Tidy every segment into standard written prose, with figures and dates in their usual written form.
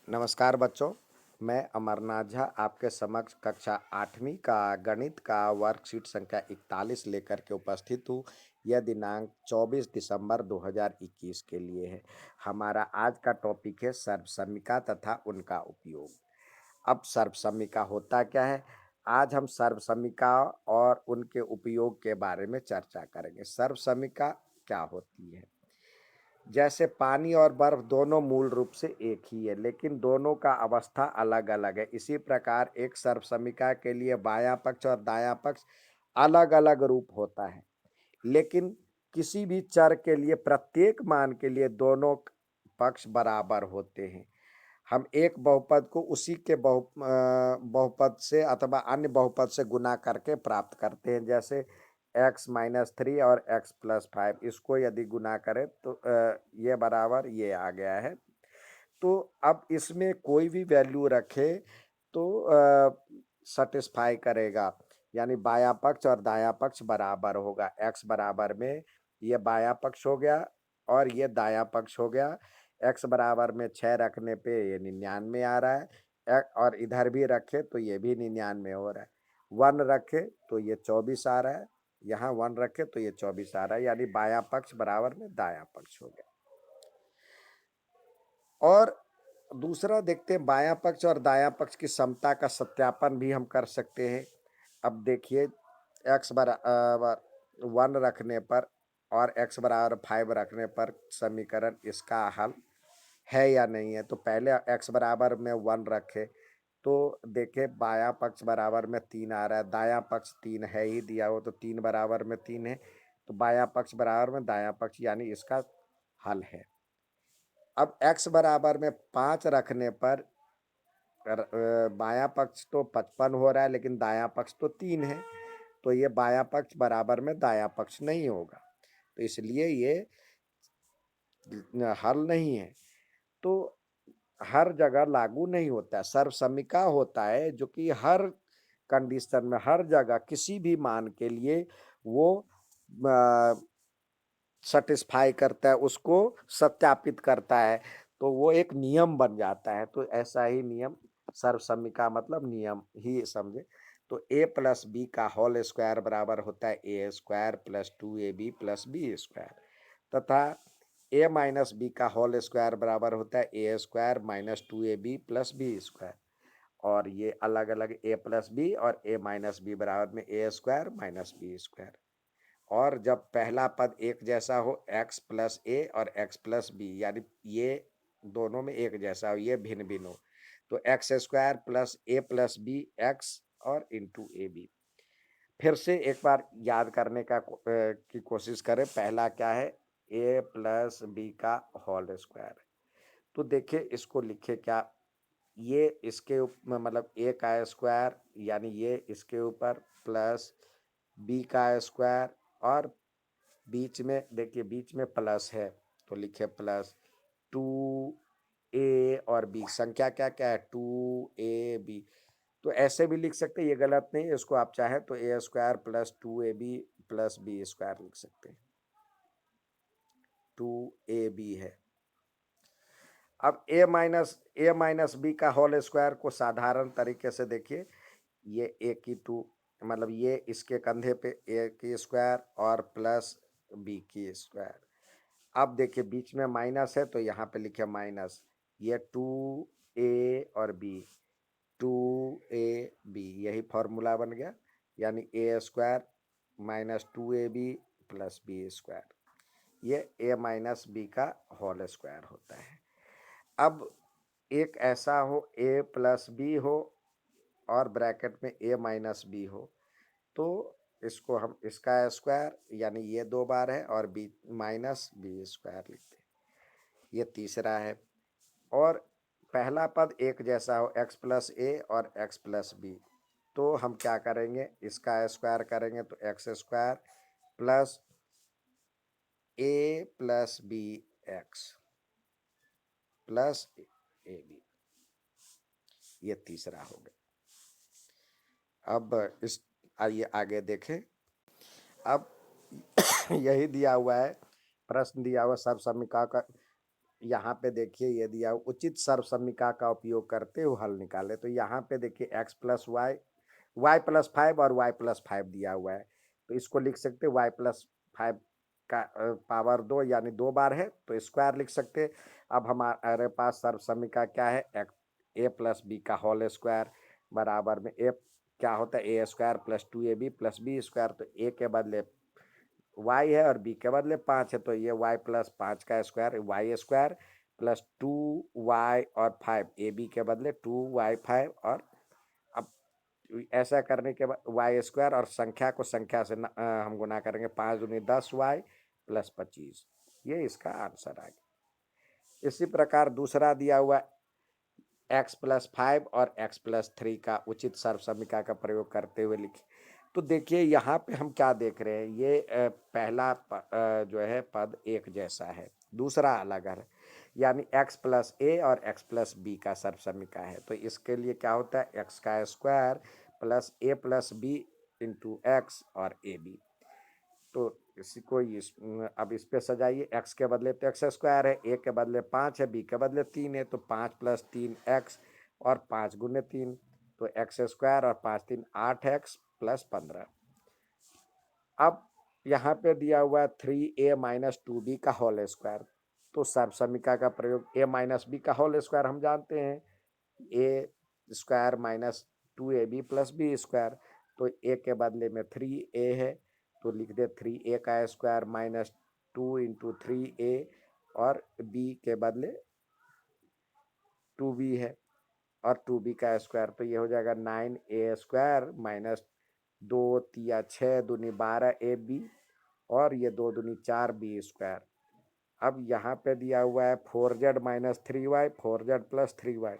नमस्कार बच्चों, मैं अमरनाथ झा आपके समक्ष कक्षा 8वीं का गणित का वर्कशीट संख्या 41 लेकर के उपस्थित हूँ। यह दिनांक 24 दिसंबर 2021 के लिए है। हमारा आज का टॉपिक है सर्वसमिका तथा उनका उपयोग। अब सर्वसमिका होता क्या है? आज हम सर्वसमिका और उनके उपयोग के बारे में चर्चा करेंगे। सर्वसमिका क्या होती है? जैसे पानी और बर्फ दोनों मूल रूप से एक ही है, लेकिन दोनों का अवस्था अलग अलग है। इसी प्रकार एक सर्वसमिका के लिए बायां पक्ष और दायां पक्ष अलग अलग रूप होता है, लेकिन किसी भी चर के लिए प्रत्येक मान के लिए दोनों पक्ष बराबर होते हैं। हम एक बहुपद को उसी के बहुपद से अथवा अन्य बहुपद से गुना करके प्राप्त करते हैं। जैसे x-3 और x+5, इसको यदि गुना करें तो ये बराबर ये आ गया है। तो अब इसमें कोई भी वैल्यू रखे तो सेटिस्फाई करेगा, यानी बायां पक्ष और दायां पक्ष बराबर होगा। x बराबर में ये बायां पक्ष हो गया और ये दायां पक्ष हो गया। x बराबर में 6 रखने पे ये 99 आ रहा है, और इधर भी रखे तो ये भी 99 हो रहा है। 1 रखे तो ये 24 आ रहा है, यहाँ 1 रखे तो ये 24 आ रहा है, यानी बायां पक्ष बराबर में दायां पक्ष हो गया। और दूसरा देखते हैं, बायां पक्ष और दायां पक्ष की समता का सत्यापन भी हम कर सकते हैं। अब देखिए, x बराबर 1 रखने पर और x बराबर 5 रखने पर समीकरण इसका हल है या नहीं है। तो पहले x बराबर में 1 रखे तो देखे बायां पक्ष बराबर में 3 आ रहा है, दायां पक्ष 3 है ही दिया हो, तो 3 बराबर में 3 है, तो बायां पक्ष बराबर में दायां पक्ष, यानी इसका हल है। अब x बराबर में 5 रखने पर बायां पक्ष तो 55 हो रहा है, लेकिन दायां पक्ष तो 3 है, तो ये बायां पक्ष बराबर में दायां पक्ष नहीं होगा, तो इसलिए ये हल नहीं है। तो हर जगह लागू नहीं होता है। सर्वसमिका होता है जो कि हर कंडीशन में, हर जगह किसी भी मान के लिए वो सेटिस्फाई करता है, उसको सत्यापित करता है, तो वो एक नियम बन जाता है। तो ऐसा ही नियम, सर्वसमिका मतलब नियम ही समझे। तो a प्लस बी का होल स्क्वायर बराबर होता है A square plus 2ab plus B square, तथा a माइनस बी का होल स्क्वायर बराबर होता है A square minus 2ab plus B square. और ये अलग अलग a प्लस बी और a माइनस बी बराबर में A square minus B square. और जब पहला पद एक जैसा हो, x प्लस ए और x प्लस बी, यानी ये दोनों में एक जैसा हो, ये भिन्न भिन्न हो, तो x square plus a plus b x और इंटू ए बी। फिर से एक बार याद करने की कोशिश करें। पहला क्या है? ए प्लस बी का होल स्क्वायर। तो देखिए इसको लिखे क्या, ये इसके मतलब ए का स्क्वायर, यानी ये इसके ऊपर प्लस बी का स्क्वायर, और बीच में देखिए बीच में प्लस है, तो लिखे प्लस 2a और b। संख्या क्या क्या है? 2ab। तो ऐसे भी लिख सकते हैं, ये गलत नहीं है। इसको आप चाहे तो A square plus 2ab plus B square लिख सकते हैं। 2ab है। अब ए माइनस बी का होल स्क्वायर को साधारण तरीके से देखिए, ये ए की 2, मतलब ये इसके कंधे पे ए की स्क्वायर और प्लस बी की स्क्वायर। अब देखिए बीच में माइनस है, तो यहाँ पे लिखे माइनस, ये 2a और b, 2ab, यही फॉर्मूला बन गया, यानी A square minus 2ab plus B square, ये a माइनस बी का होल स्क्वायर होता है। अब एक ऐसा हो a प्लस बी हो और ब्रैकेट में a माइनस बी हो, तो इसको हम इसका स्क्वायर, यानी ये 2 बार है, और बी माइनस बी स्क्वायर लिखते हैं। ये तीसरा है। और पहला पद एक जैसा हो, x प्लस ए और x प्लस बी, तो हम क्या करेंगे? इसका स्क्वायर करेंगे तो x square plus a plus b x plus a b, ये तीसरा हो गया। अब इस आइए आगे देखें। अब यही दिया हुआ है, प्रश्न दिया हुआ सर्वसमिका का यहाँ पे देखिए ये दिया उचित सर्वसमीका का उपयोग करते हुए हल निकाले। तो यहाँ पे देखिए x plus y, y plus five और वाई प्लस फाइव दिया हुआ है। तो इसको लिख सकते वाई प्लस फाइव का पावर दो यानी दो बार है तो स्क्वायर लिख सकते। अब हमारे पास सर्वसमीका क्या है, ए प्लस बी का होल स्क्वायर बराबर में ए क्या होता है A square plus two A B plus B square. तो ए के बदले वाई है और बी के बदले पाँच है तो ये वाई प्लस पाँच का square y square plus two y और फाइव ए बी के बदले टू वाई फाइव। और अब ऐसा करने के बाद वाई स्क्वायर और संख्या को संख्या से हम गुना करेंगे, पाँच दूनी 10 वाई प्लस 25। ये इसका आंसर आ गया। इसी प्रकार दूसरा दिया हुआ एक्स प्लस फाइव और एक्स प्लस थ्री का उचित सर्वसमीका का प्रयोग करते हुए लिखे। तो देखिए यहाँ पे हम क्या देख रहे हैं, ये पहला जो है पद एक जैसा है, दूसरा अलग है, यानी एक्स प्लस ए और एक्स प्लस बी का सर्वसमीका है। तो इसके लिए क्या होता है एक्स का square plus a plus B into x और ए बी। तो इसी को अब इस पे सजाइए, एक्स के बदले तो एक्स स्क्वायर है, ए के बदले पाँच है, बी के बदले तीन है, तो पाँच प्लस तीन एक्स और पाँच गुने तीन तो एक्स स्क्वायर और पाँच तीन आठ एक्स प्लस 15। अब यहाँ पे दिया हुआ है three A minus two B का होल स्क्वायर। तो सर्वसमीका का प्रयोग ए माइनस बी का होल स्क्वायर हम जानते हैं, A square minus two A B plus B square. तो ए के बदले में थ्री ए है तो लिख दे थ्री ए का square minus two into three A और बी के बदले टू बी है और टू बी का स्क्वायर। तो ये हो जाएगा नाइन ए स्क्वायर माइनस दो तिया छः दूनी 12 AB और ये दो दूनी 4B स्क्वायर। अब यहाँ पे दिया हुआ है 4z minus three y 4z plus three y.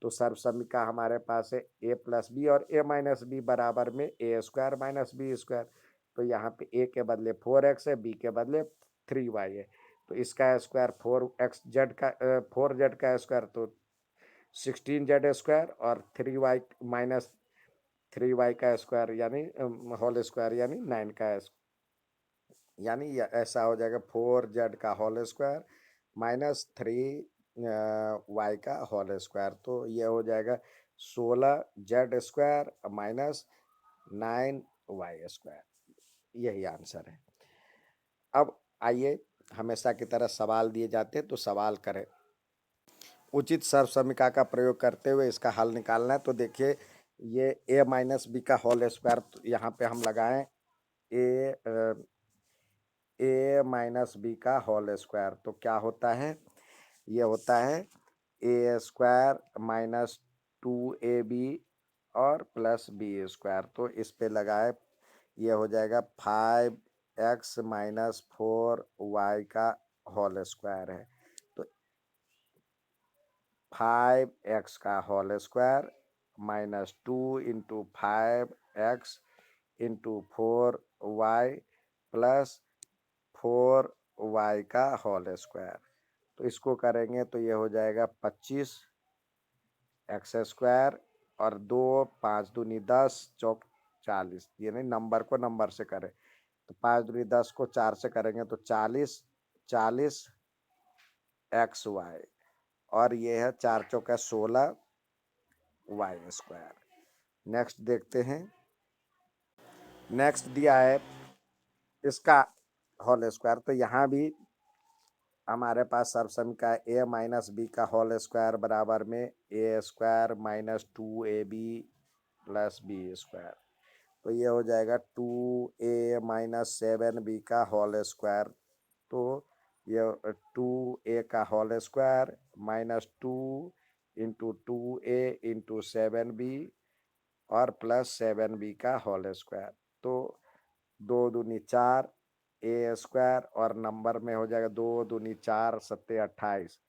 तो सर्वसमीका हमारे पास है ए प्लस बी और ए माइनस बी बराबर में A square minus B square. तो यहाँ पे ए के बदले 4x है, बी के बदले 3y है। तो इसका स्क्वायर 4z का स्क्वायर तो 16z स्क्वायर और 3y माइनस 3y का स्क्वायर यानी होल स्क्वायर यानी 9 का, यानी ऐसा हो जाएगा 4z का होल स्क्वायर माइनस 3y का होल स्क्वायर। तो ये हो जाएगा 16z square minus 9y square. यही आंसर है। अब आइए, हमेशा की तरह सवाल दिए जाते हैं तो सवाल करें। उचित सर्वसमीका का प्रयोग करते हुए इसका हल निकालना है। तो देखिए ये ए माइनस बी का होल स्क्वायर यहाँ पे हम लगाएं, ए माइनस बी का होल स्क्वायर तो क्या होता है, ये होता है A square minus two A B और प्लस बी स्क्वायर। तो इस पे लगाए, ये हो जाएगा 5x माइनस 4y का होल स्क्वायर है। तो 5x का whole square minus two into 5x into 4y plus 4y का होल स्क्वायर। तो इसको करेंगे तो ये हो जाएगा 25x स्क्वायर और दो पाँच दूनी 10 चौक 40, ये नहीं नंबर को नंबर से करें तो पाँच दूनी 10 को 4 से करेंगे तो 40 और ये है 4 चौका 16y स्क्वायर। नेक्स्ट देखते हैं। नेक्स्ट दिया है इसका होल स्क्वायर। तो यहाँ भी हमारे पास सर्वसमीका ए माइनस बी का होल स्क्वायर बराबर में A square minus two A B plus B square. तो ये हो जाएगा 2a माइनस 7b का होल स्क्वायर। तो ये 2a का whole square minus two into 2a into 7b और प्लस 7b का होल स्क्वायर। तो दो दूनी 4 ए स्क्वायर और नंबर में हो जाएगा दो दूनी 4 सत्ते 28,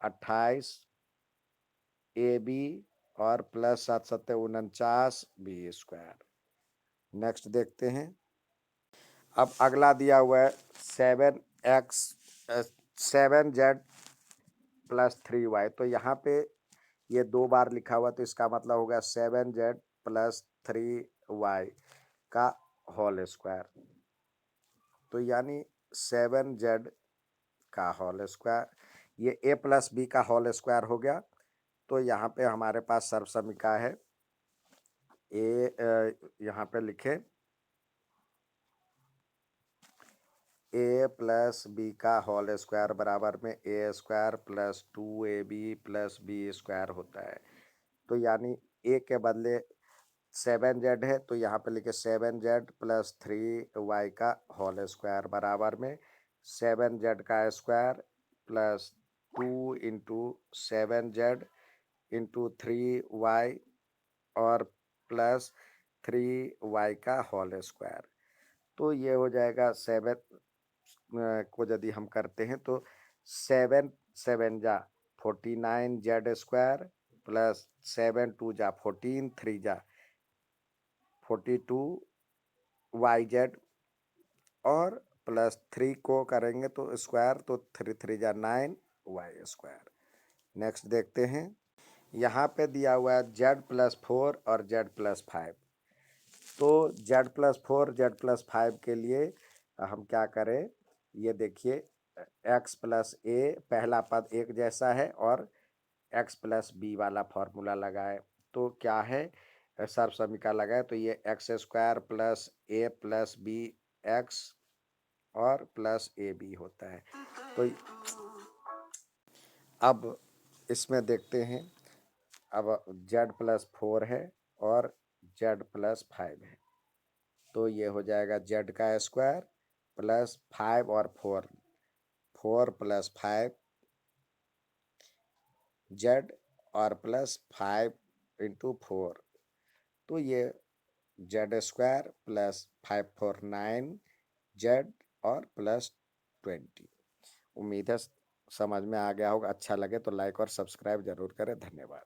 28ab और प्लस 7 सत्ते 49b स्क्वायर। नेक्स्ट देखते हैं। अब अगला दिया हुआ है 7z प्लस 3y। तो यहाँ पे ये दो बार लिखा हुआ तो इसका मतलब होगा 7z प्लस 3y का होल स्क्वायर। तो यानी 7z का होल स्क्वायर ये ए प्लस बी का होल स्क्वायर हो गया। तो यहाँ पे हमारे पास सर्वसमीका है यहाँ पे लिखे ए प्लस बी का होल स्क्वायर बराबर में A square plus 2ab plus B square होता है। तो यानी ए के बदले 7z है, तो यहाँ पे लिखे 7z प्लस 3y का होल स्क्वायर बराबर में 7z का square plus 2 into 7z into 3y और प्लस 3y का होल स्क्वायर। तो ये हो जाएगा 7 को यदि हम करते हैं तो 7 7 जा 49z स्क्वायर प्लस 7 2 जा 14 3 जा 42yz और प्लस 3 को करेंगे तो स्क्वायर, तो 3 3 जा 9y स्क्वायर। नेक्स्ट देखते हैं, यहाँ पे दिया हुआ है z+4 और z+5। तो z+4 z+5 के लिए हम क्या करें, ये देखिए x प्लस ए पहला पद एक जैसा है और x प्लस बी वाला फॉर्मूला लगाए। तो क्या है, सर्वसमीका लगाए तो ये x square plus a plus b x और प्लस ए बी होता है। तो अब इसमें देखते हैं, अब z+4 है और z+5 है। तो ये हो जाएगा z का स्क्वायर प्लस 5 और 4 प्लस 5 z और प्लस 5 इंटू 4। तो ये z स्क्वायर प्लस 5 4 9 z और प्लस 20। उम्मीद है समझ में आ गया होगा। अच्छा लगे तो लाइक और सब्सक्राइब जरूर करें। धन्यवाद।